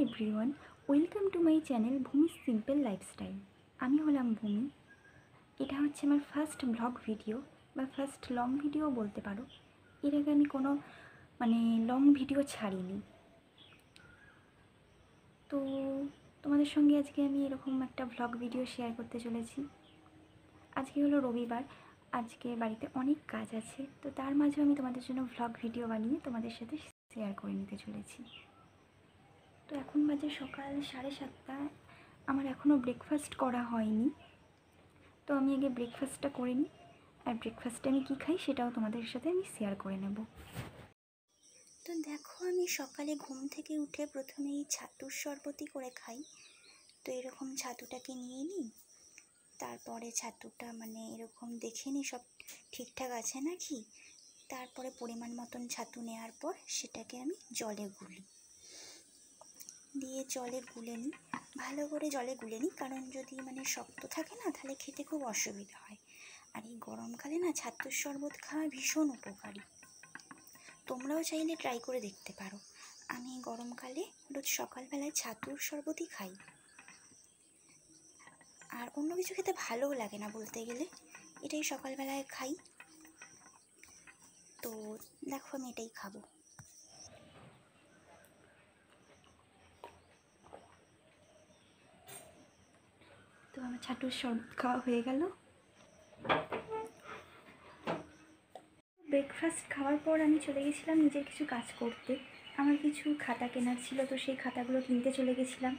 Everyone, welcome to my channel ভূমি simple lifestyle. আমি হলাম ভূমি। এটা হচ্ছে আমার ফার্স্ট ব্লগ ভিডিও বা ফার্স্ট লং ভিডিও বলতে পারো। এর আগে আমি কোনো লং ভিডিও ছাড়িনি। তো তোমাদের সঙ্গে আজকে আমি এরকম একটা ব্লগ ভিডিও শেয়ার করতে চলেছি। আজকে হলো রবিবার, আজকে বাড়িতে অনেক কাজ আছে, তো তার মাঝে আমি তোমাদের জন্য ব্লগ ভিডিও বানিয়ে তোমাদের সাথে শেয়ার করে নিতে চলেছি। তো এখন বাজে সকাল 7:30। আমার এখনও ব্রেকফাস্ট করা হয়নি, তো আমি আগে ব্রেকফাস্টটা করে নিই। আর ব্রেকফাস্টে আমি কী খাই সেটাও তোমাদের সাথে আমি শেয়ার করে নেব। তো দেখো, আমি সকালে ঘুম থেকে উঠে প্রথমেই ছাতুর শরবতই করে খাই। তো এরকম ছাতুটাকে নিয়ে নিই, তারপরে ছাতুটা এরকম দেখে নিই সব ঠিকঠাক আছে নাকি। তারপরে পরিমাণ মতন ছাতু নেওয়ার পর সেটাকে আমি জলে গুলি দিয়ে জলে গুলে নিই, ভালো করে জলে গুলে নিই, কারণ যদি শক্ত থাকে না তাহলে খেতে খুব অসুবিধা হয়। আর এই গরমকালে না ছাতুর শরবত খাওয়া ভীষণ উপকারী। তোমরাও চাইলে ট্রাই করে দেখতে পারো। আমি গরমকালে রোজ সকালবেলায় ছাতুর শরবতই খাই, আর অন্য কিছু খেতে ভালোও লাগে না বলতে গেলে, এটাই সকালবেলায় খাই। তো দেখো, আমি এটাই খাবো। তো আমার ছাতুর শরবত খাওয়া হয়ে গেল। ব্রেকফাস্ট খাওয়ার পর আমি চলে গেছিলাম নিজের কিছু কাজ করতে। আমার কিছু খাতা কেনার ছিল, তো সেই খাতাগুলো কিনতে চলে গেছিলাম।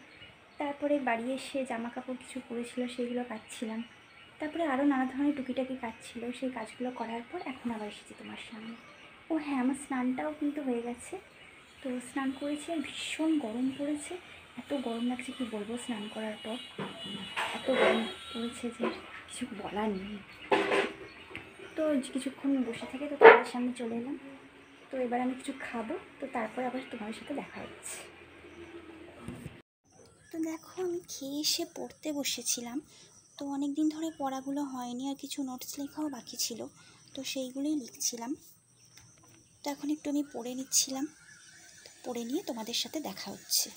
তারপরে বাড়ি এসে জামা কাপড় কিছু পরেছিল সেগুলো কাচ্ছিলাম। তারপরে আরও নানা ধরনের টুকিটাকি কাজ ছিল, সেই কাজগুলো করার পর এখন আবার এসেছি তোমার সামনে। ও হ্যাঁ, আমার স্নানটাও কিন্তু হয়ে গেছে। তো স্নান করেছি, আর ভীষণ গরম পড়েছে, এত গরম লাগছে কি বলবো। স্নান করার পর এত গরম পড়েছে যে কিছু বলার নেই। তো কিছুক্ষণ বসে থেকে তো তোমাদের সামনে চলে এলাম। তো এবার আমি কিছু খাবো, তো তারপর আবার তোমাদের সাথে দেখা হচ্ছে। তো দেখো, আমি খেয়ে এসে পড়তে বসেছিলাম। তো অনেক দিন ধরে পড়াগুলো হয়নি, আর কিছু নোটস লেখাও বাকি ছিল, তো সেইগুলোই লিখছিলাম। তো এখন একটু আমি পড়ে নিচ্ছিলাম, পড়ে নিয়ে তোমাদের সাথে দেখা হচ্ছে।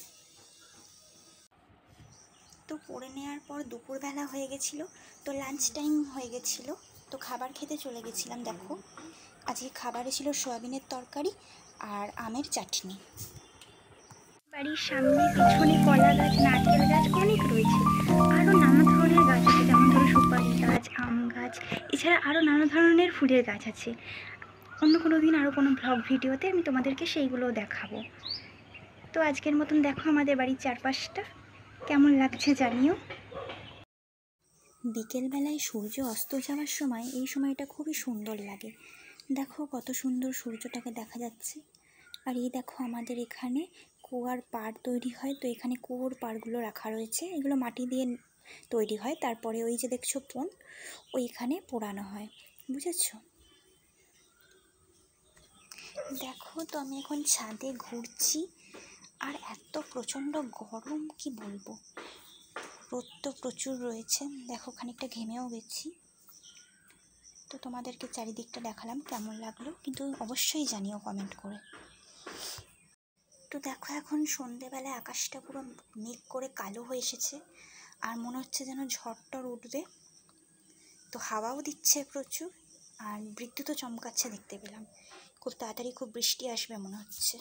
তো পড়ে নেওয়ার পর দুপুরবেলা হয়ে গেছিলো, তো লাঞ্চ টাইম হয়ে গেছিলো, তো খাবার খেতে চলে গেছিলাম। দেখো, আজকে খাবারে ছিল সয়াবিনের তরকারি আর আমের চাটনি। বাড়ির সামনে পিছনে কলা গাছ, নারকেল গাছ অনেক রয়েছে, আরও নানা ধরনের গাছ আছে, যেমন ধরো সুপারি গাছ, আম গাছ, এছাড়া আরও নানা ধরনের ফুলের গাছ আছে। অন্য কোনো দিন আরও কোনো ব্লগ ভিডিওতে আমি তোমাদেরকে সেইগুলোও দেখাবো। তো আজকের মতন দেখো আমাদের বাড়ির চারপাশটা কেমন লাগছে জানিও। বিকেলবেলায় সূর্য অস্ত যাওয়ার সময় এই সময়টা খুবই সুন্দর লাগে। দেখো কত সুন্দর সূর্যটাকে দেখা যাচ্ছে। আর এই দেখো, আমাদের এখানে কুয়োর পাড় তৈরি হয়, তো এখানে কুয়োর পাড়গুলো রাখা রয়েছে, এগুলো মাটি দিয়ে তৈরি হয়। তারপরে ওই যে দেখছো পোন, ওইখানে পোড়ানো হয়, বুঝেছো? দেখো, তো আমি এখন ছাদে ঘুরছি, আর এত প্রচণ্ড গরম কি বলবো। রোদ তো প্রচুর রয়েছে, দেখো খানিকটা ঘেমেও গেছি। তো তোমাদেরকে চারিদিকটা দেখালাম, কেমন লাগলো কিন্তু অবশ্যই জানিও কমেন্ট করে। তো দেখো, এখন সন্ধেবেলায় আকাশটা পুরো মেঘ করে কালো হয়ে এসেছে, আর মনে হচ্ছে যেন ঝড় উঠবে। তো হাওয়াও দিচ্ছে প্রচুর, আর বিদ্যুৎও চমকাচ্ছে দেখতে পেলাম। খুব তাড়াতাড়ি খুব বৃষ্টি আসবে মনে হচ্ছে।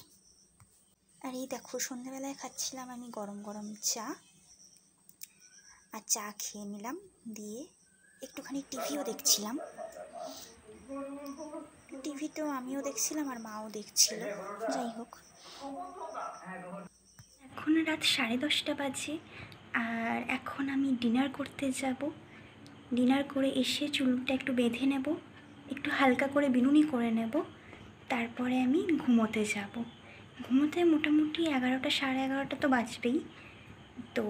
আর এই দেখো, সন্ধেবেলায় খাচ্ছিলাম আমি গরম গরম চা, আর চা খেয়ে নিলাম, দিয়ে একটুখানি টিভিও দেখছিলাম। টিভিতেও আমিও দেখছিলাম আর মাও দেখছিল। যাই হোক, এখন রাত 10:30 বাজে, আর এখন আমি ডিনার করতে যাব। ডিনার করে এসে চুলটা একটু বেঁধে নেব, একটু হালকা করে বিনুনি করে নেব, তারপরে আমি ঘুমোতে যাব। ঘুমোতে মোটামুটি 11টা 11:30 তো বাজবেই। তো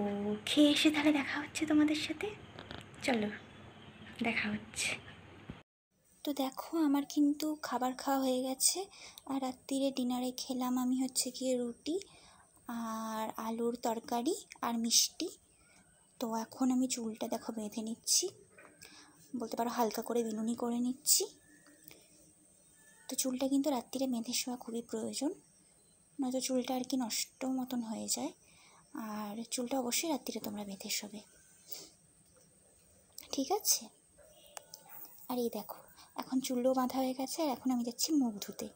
খেয়ে এসে তাহলে দেখা হচ্ছে তোমাদের সাথে। চলো, দেখা হচ্ছে। তো দেখো, আমার কিন্তু খাবার খাওয়া হয়ে গেছে, আর রাত্রিরে ডিনারে খেলাম আমি হচ্ছে গিয়ে রুটি আর আলুর তরকারি আর মিষ্টি। তো এখন আমি চুলটা দেখো বেঁধে নিচ্ছি, বলতে পারো হালকা করে বিনুনি করে নিচ্ছি। তো চুলটা কিন্তু রাত্রিরে বেঁধে শোয়া খুবই প্রয়োজন, নয়তো চুলটা আর কি নষ্ট মতন হয়ে যায়। আর চুলটা অবশ্যই রাত্রিরে তোমরা বেঁধে শোবে, ঠিক আছে? আর এই দেখো এখন চুলও বাঁধা হয়ে গেছে, আর এখন আমি যাচ্ছি মুখ ধুতে।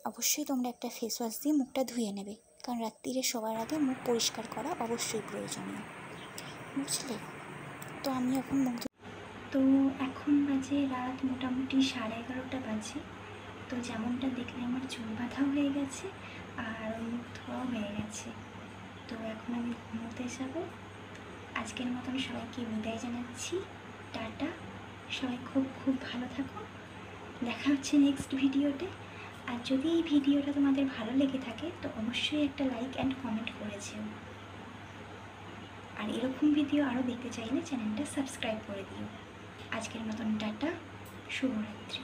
অবশ্যই তোমরা একটা ফেস ওয়াশ দিয়ে মুখটা ধুয়ে নেবে, কারণ রাত্রিরে শোবার আগে মুখ পরিষ্কার করা অবশ্যই প্রয়োজনীয়, বুঝলে? তো আমি এখন মুখ তো এখন বাজে রাত মোটামুটি 11:30 বাজে। তো যেমনটা দেখলে আমার চুল বাঁধা হয়ে গেছে আর মুখ ধোয়াও হয়ে গেছে। তো এখন আমি ঘুমোতে যাব। আজকের মতন সবাইকে বিদায় জানাচ্ছি, টাটা। সবাই খুব খুব ভালো থাকো, দেখা হচ্ছে নেক্সট ভিডিওতে। আর যদি এই ভিডিওটা তোমাদের ভালো লেগে থাকে তো অবশ্যই একটা লাইক অ্যান্ড কমেন্ট করে যেও। আর এরকম ভিডিও আরও দেখতে চাইলে চ্যানেলটা সাবস্ক্রাইব করে দিও। আজকের মতন টাটা, শুভরাত্রি।